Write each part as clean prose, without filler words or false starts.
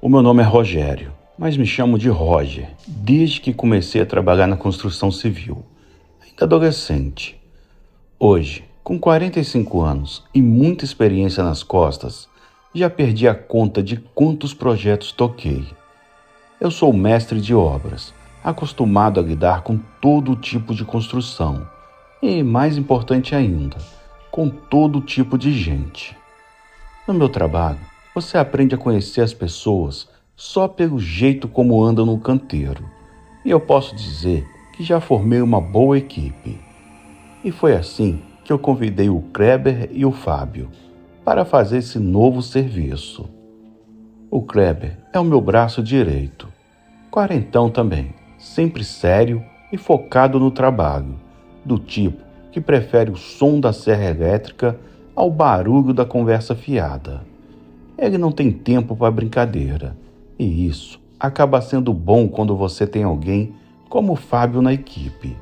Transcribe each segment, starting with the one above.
O meu nome é Rogério, mas me chamo de Roger, desde que comecei a trabalhar na construção civil, ainda adolescente. Hoje, com 45 anos e muita experiência nas costas, já perdi a conta de quantos projetos toquei. Eu sou mestre de obras, acostumado a lidar com todo tipo de construção e, mais importante ainda, com todo tipo de gente. No meu trabalho, você aprende a conhecer as pessoas só pelo jeito como andam no canteiro. E eu posso dizer que já formei uma boa equipe. E foi assim que eu convidei o Kleber e o Fábio para fazer esse novo serviço. O Kleber é o meu braço direito, quarentão também, sempre sério e focado no trabalho, do tipo que prefere o som da serra elétrica ao barulho da conversa fiada. Ele não tem tempo para brincadeira, e isso acaba sendo bom quando você tem alguém como o Fábio na equipe.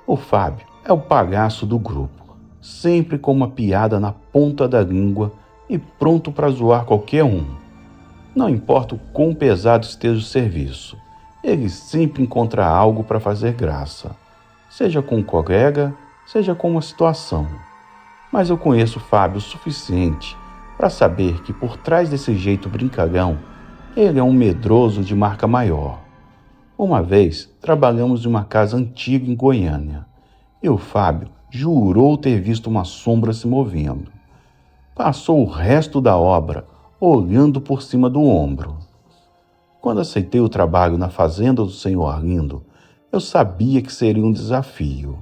O Fábio é o palhaço do grupo, sempre com uma piada na ponta da língua e pronto para zoar qualquer um. Não importa o quão pesado esteja o serviço, ele sempre encontra algo para fazer graça, seja com um colega, seja com uma situação. Mas eu conheço o Fábio o suficiente para saber que por trás desse jeito brincalhão, ele é um medroso de marca maior. Uma vez, trabalhamos em uma casa antiga em Goiânia, e o Fábio jurou ter visto uma sombra se movendo. Passou o resto da obra olhando por cima do ombro. Quando aceitei o trabalho na fazenda do Senhor Arlindo, eu sabia que seria um desafio.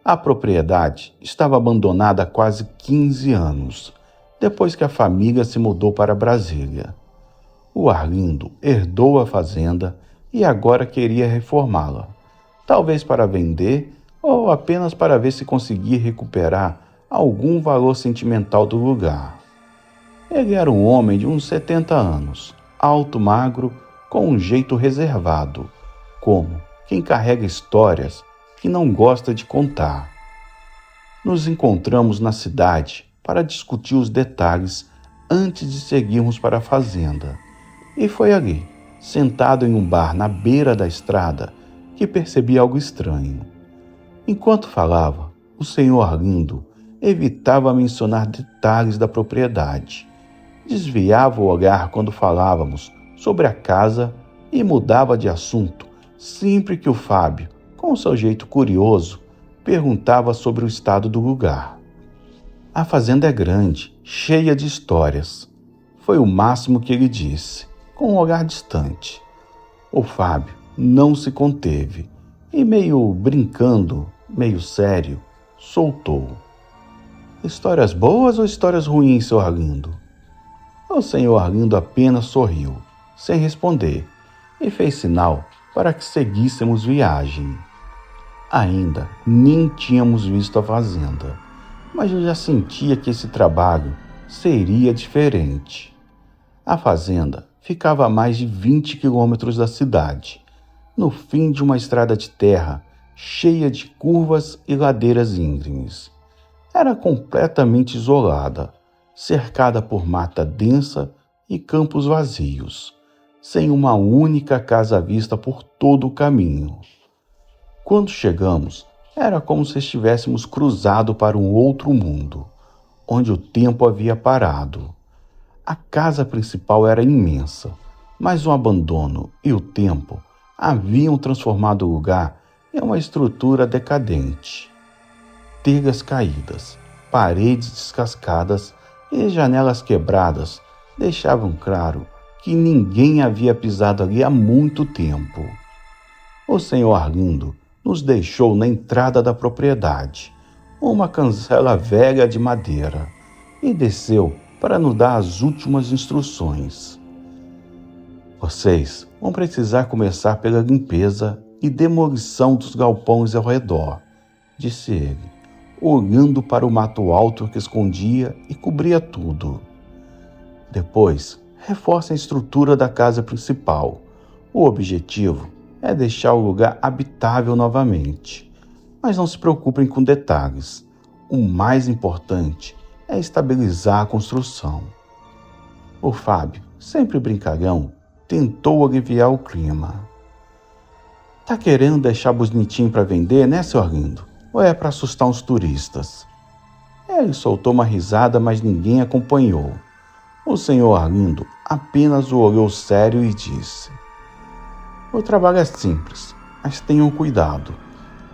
A propriedade estava abandonada há quase 15 anos, depois que a família se mudou para Brasília. O Arlindo herdou a fazenda e agora queria reformá-la, talvez para vender ou apenas para ver se conseguia recuperar algum valor sentimental do lugar. Ele era um homem de uns 70 anos, alto, magro, com um jeito reservado, como quem carrega histórias que não gosta de contar. Nos encontramos na cidade para discutir os detalhes antes de seguirmos para a fazenda. E foi ali, sentado em um bar na beira da estrada, que percebi algo estranho. Enquanto falava, o senhor Arlindo evitava mencionar detalhes da propriedade. Desviava o olhar quando falávamos sobre a casa e mudava de assunto sempre que o Fábio, com seu jeito curioso, perguntava sobre o estado do lugar. A fazenda é grande, cheia de histórias. Foi o máximo que ele disse, com um olhar distante. O Fábio não se conteve e, meio brincando, meio sério, soltou. Histórias boas ou histórias ruins, senhor Arlindo? O senhor Arlindo apenas sorriu, sem responder, e fez sinal para que seguíssemos viagem. Ainda nem tínhamos visto a fazenda, mas eu já sentia que esse trabalho seria diferente. A fazenda ficava a mais de 20 quilômetros da cidade, no fim de uma estrada de terra cheia de curvas e ladeiras íngremes. Era completamente isolada, cercada por mata densa e campos vazios, sem uma única casa à vista por todo o caminho. Quando chegamos, era como se estivéssemos cruzado para um outro mundo, onde o tempo havia parado. A casa principal era imensa, mas o abandono e o tempo haviam transformado o lugar em uma estrutura decadente. Telhas caídas, paredes descascadas e janelas quebradas deixavam claro que ninguém havia pisado ali há muito tempo. O senhor Arlindo nos deixou na entrada da propriedade, uma cancela velha de madeira, e desceu para nos dar as últimas instruções. Vocês vão precisar começar pela limpeza e demolição dos galpões ao redor, disse ele, olhando para o mato alto que escondia e cobria tudo. Depois, reforcem a estrutura da casa principal. O objetivo é deixar o lugar habitável novamente. Mas não se preocupem com detalhes. O mais importante é estabilizar a construção. O Fábio sempre brincalhão, tentou aliviar o clima. Tá querendo deixar bonitinho para vender, né, seu Arlindo? Ou é para assustar uns turistas? Ele soltou uma risada, mas ninguém acompanhou. O senhor Arlindo apenas o olhou sério e disse: o trabalho é simples, mas tenham cuidado.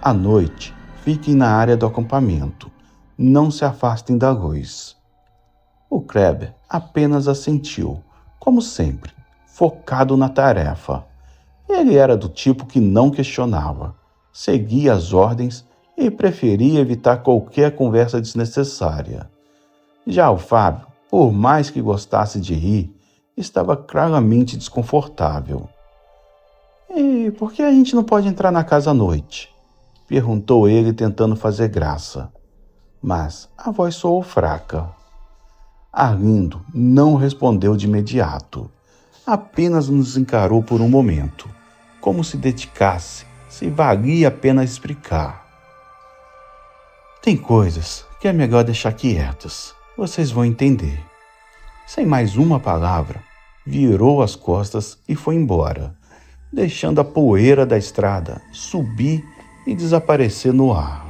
À noite, fiquem na área do acampamento. Não se afastem da luz. O Kleber apenas assentiu, como sempre, focado na tarefa. Ele era do tipo que não questionava, seguia as ordens e preferia evitar qualquer conversa desnecessária. Já o Fábio, por mais que gostasse de rir, estava claramente desconfortável. E por que a gente não pode entrar na casa à noite? Perguntou ele, tentando fazer graça. Mas a voz soou fraca. Arlindo não respondeu de imediato. Apenas nos encarou por um momento, como se dedicasse, se valia a pena explicar. Tem coisas que é melhor deixar quietas. Vocês vão entender. Sem mais uma palavra, virou as costas e foi embora, deixando a poeira da estrada subir e desaparecer no ar.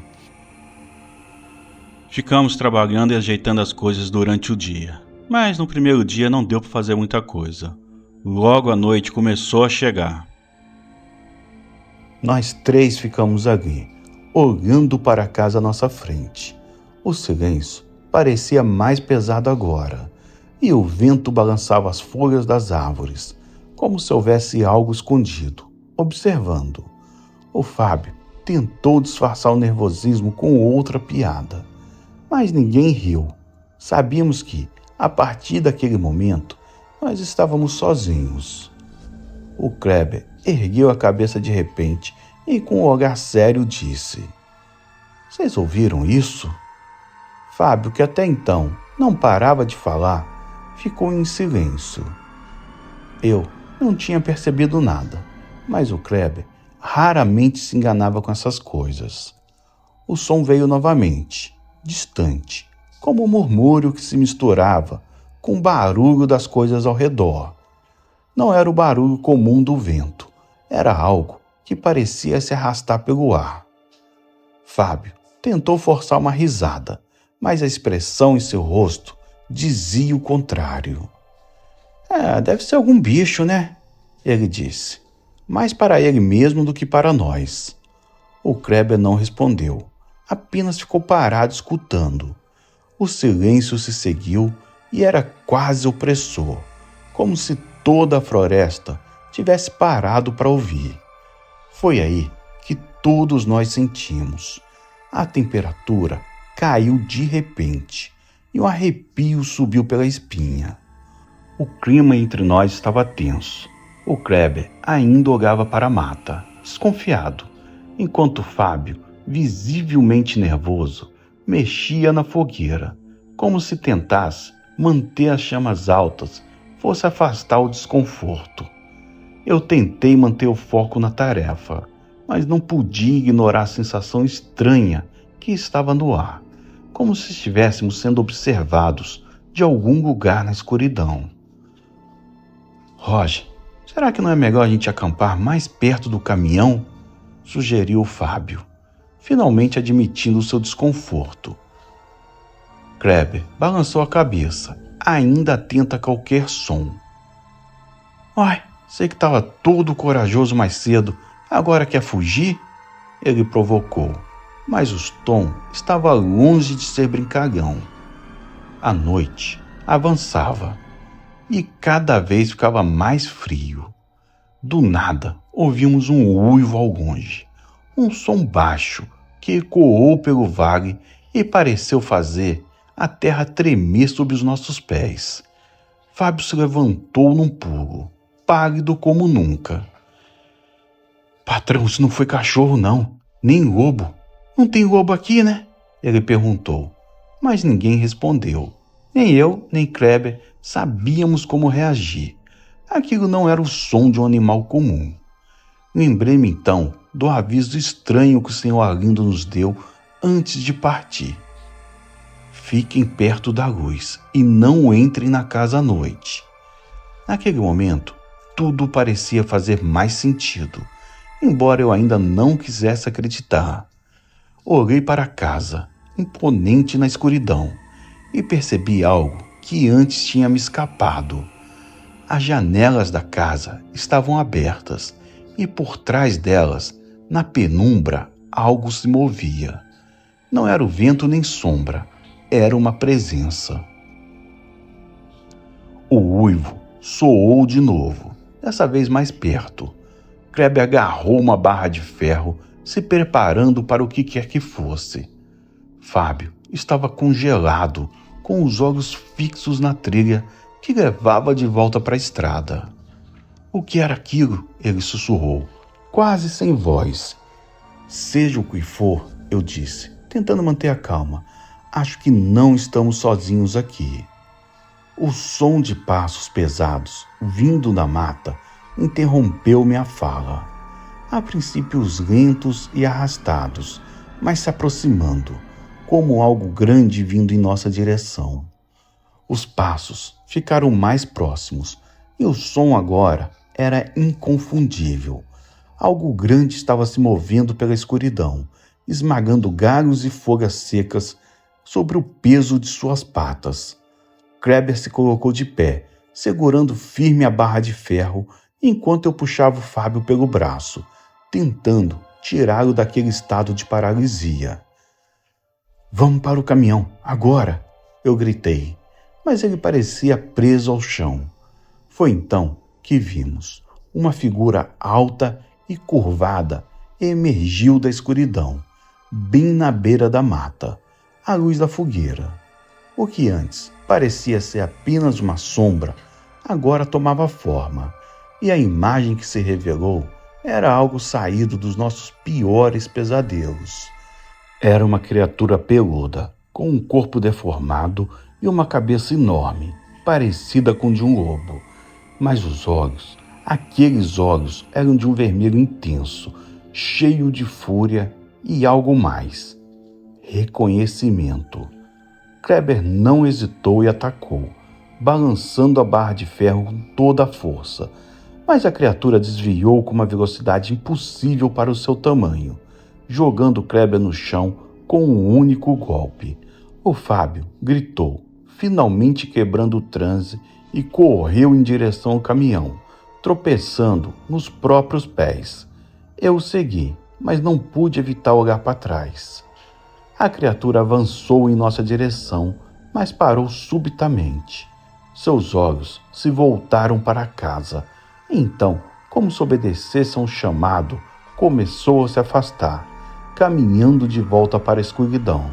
Ficamos trabalhando e ajeitando as coisas durante o dia, mas no primeiro dia não deu para fazer muita coisa. Logo a noite começou a chegar. Nós três ficamos ali, olhando para a casa à nossa frente. O silêncio parecia mais pesado agora, e o vento balançava as folhas das árvores, como se houvesse algo escondido, observando. O Fábio tentou disfarçar o nervosismo com outra piada, mas ninguém riu. Sabíamos que, a partir daquele momento, nós estávamos sozinhos. O Kleber ergueu a cabeça de repente e, com um olhar sério, disse: Vocês ouviram isso? Fábio, que até então não parava de falar, ficou em silêncio. Eu não tinha percebido nada, mas o Kleber raramente se enganava com essas coisas. O som veio novamente, distante, como um murmúrio que se misturava com o barulho das coisas ao redor. Não era o barulho comum do vento, era algo que parecia se arrastar pelo ar. Fábio tentou forçar uma risada, mas a expressão em seu rosto dizia o contrário. Deve ser algum bicho, né? Ele disse, mais para ele mesmo do que para nós. O Kleber não respondeu, apenas ficou parado escutando. O silêncio se seguiu e era quase opressor, como se toda a floresta tivesse parado para ouvir. Foi aí que todos nós sentimos. A temperatura caiu de repente e um arrepio subiu pela espinha. O clima entre nós estava tenso. O Kleber ainda olhava para a mata, desconfiado, enquanto Fábio, visivelmente nervoso, mexia na fogueira, como se tentasse manter as chamas altas, fosse afastar o desconforto. Eu tentei manter o foco na tarefa, mas não podia ignorar a sensação estranha que estava no ar, como se estivéssemos sendo observados de algum lugar na escuridão. Roger, será que não é melhor a gente acampar mais perto do caminhão? Sugeriu o Fábio, finalmente admitindo o seu desconforto. Kleber balançou a cabeça, ainda atento a qualquer som. Sei que estava todo corajoso mais cedo, agora quer fugir? Ele provocou, mas o tom estava longe de ser brincalhão. A noite avançava e cada vez ficava mais frio. Do nada, ouvimos um uivo ao longe, um som baixo que ecoou pelo vale e pareceu fazer a terra tremer sob os nossos pés. Fábio se levantou num pulo, pálido como nunca. Patrão, isso não foi cachorro não, nem lobo. Não tem lobo aqui, né? Ele perguntou, mas ninguém respondeu. Nem eu, nem Kleber sabíamos como reagir. Aquilo não era o som de um animal comum. Lembrei-me então do aviso estranho que o senhor Arlindo nos deu antes de partir. Fiquem perto da luz e não entrem na casa à noite. Naquele momento, tudo parecia fazer mais sentido, embora eu ainda não quisesse acreditar. Olhei para a casa, imponente na escuridão, e percebi algo que antes tinha me escapado. As janelas da casa estavam abertas e por trás delas, na penumbra, algo se movia. Não era o vento nem sombra, era uma presença. O uivo soou de novo, dessa vez mais perto. Kleber agarrou uma barra de ferro, se preparando para o que quer que fosse. Fábio estava congelado, com os olhos fixos na trilha que levava de volta para a estrada. O que era aquilo? Ele sussurrou, quase sem voz. Seja o que for, eu disse, tentando manter a calma. Acho que não estamos sozinhos aqui. O som de passos pesados, vindo da mata, interrompeu minha fala. A princípio lentos e arrastados, mas se aproximando, como algo grande vindo em nossa direção. Os passos ficaram mais próximos e o som agora era inconfundível. Algo grande estava se movendo pela escuridão, esmagando galhos e folhas secas sobre o peso de suas patas. Kleber se colocou de pé, segurando firme a barra de ferro, enquanto eu puxava o Fábio pelo braço, tentando tirá-lo daquele estado de paralisia. Vamos para o caminhão, agora! Eu gritei, mas ele parecia preso ao chão. Foi então que vimos. Uma figura alta e curvada emergiu da escuridão, bem na beira da mata, à luz da fogueira. O que antes parecia ser apenas uma sombra, agora tomava forma, e a imagem que se revelou era algo saído dos nossos piores pesadelos. Era uma criatura peluda, com um corpo deformado e uma cabeça enorme, parecida com de um lobo. Mas os olhos, aqueles olhos, eram de um vermelho intenso, cheio de fúria e algo mais. Reconhecimento. Kleber não hesitou e atacou, balançando a barra de ferro com toda a força, mas a criatura desviou com uma velocidade impossível para o seu tamanho, jogando Kleber no chão com um único golpe. O Fábio gritou, finalmente quebrando o transe, e correu em direção ao caminhão, tropeçando nos próprios pés. Eu o segui, mas não pude evitar olhar para trás. A criatura avançou em nossa direção, mas parou subitamente. Seus olhos se voltaram para a casa. Então, como se obedecesse a um chamado, começou a se afastar, caminhando de volta para a escuridão.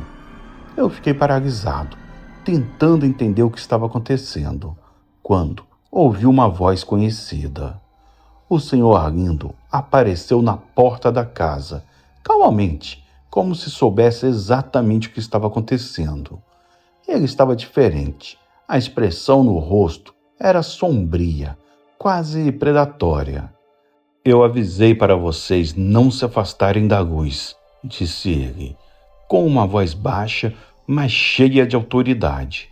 Eu fiquei paralisado, tentando entender o que estava acontecendo, quando ouvi uma voz conhecida. O senhor Arlindo apareceu na porta da casa, calmamente, como se soubesse exatamente o que estava acontecendo. Ele estava diferente. A expressão no rosto era sombria, quase predatória. Eu avisei para vocês não se afastarem da luz, disse ele, com uma voz baixa, mas cheia de autoridade.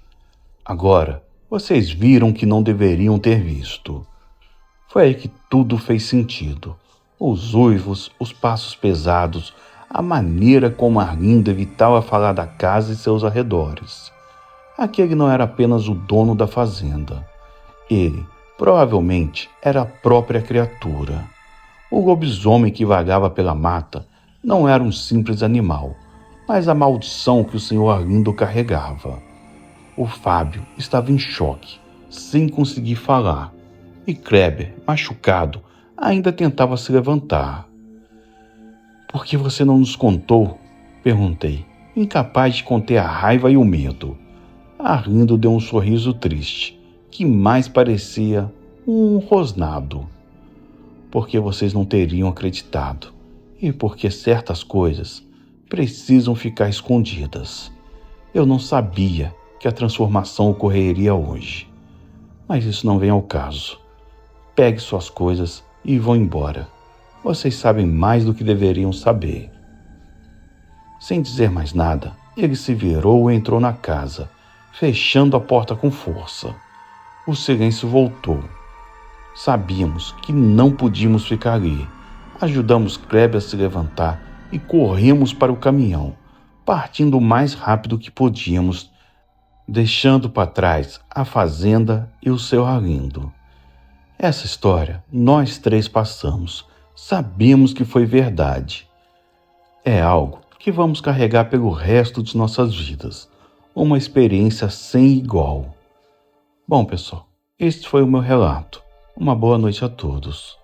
Agora, vocês viram que não deveriam ter visto. Foi aí que tudo fez sentido. Os uivos, os passos pesados, a maneira como Arlindo evitava falar da casa e seus arredores. Aquele não era apenas o dono da fazenda. Ele, provavelmente, era a própria criatura. O lobisomem que vagava pela mata não era um simples animal, mas a maldição que o senhor Arlindo carregava. O Fábio estava em choque, sem conseguir falar, e Kleber, machucado, ainda tentava se levantar. Por que você não nos contou? Perguntei, incapaz de conter a raiva e o medo. Arlindo deu um sorriso triste, que mais parecia um rosnado. Porque vocês não teriam acreditado, e porque certas coisas precisam ficar escondidas. Eu não sabia que a transformação ocorreria hoje. Mas isso não vem ao caso. Pegue suas coisas e vão embora. Vocês sabem mais do que deveriam saber. Sem dizer mais nada, ele se virou e entrou na casa, fechando a porta com força. O silêncio voltou, Sabíamos que não podíamos ficar ali. Ajudamos Kleber a se levantar e corremos para o caminhão, partindo o mais rápido que podíamos, deixando para trás a fazenda e o seu Arlindo. Essa história nós três passamos, sabemos que foi verdade. É algo que vamos carregar pelo resto de nossas vidas, uma experiência sem igual. Bom, pessoal, este foi o meu relato. Uma boa noite a todos.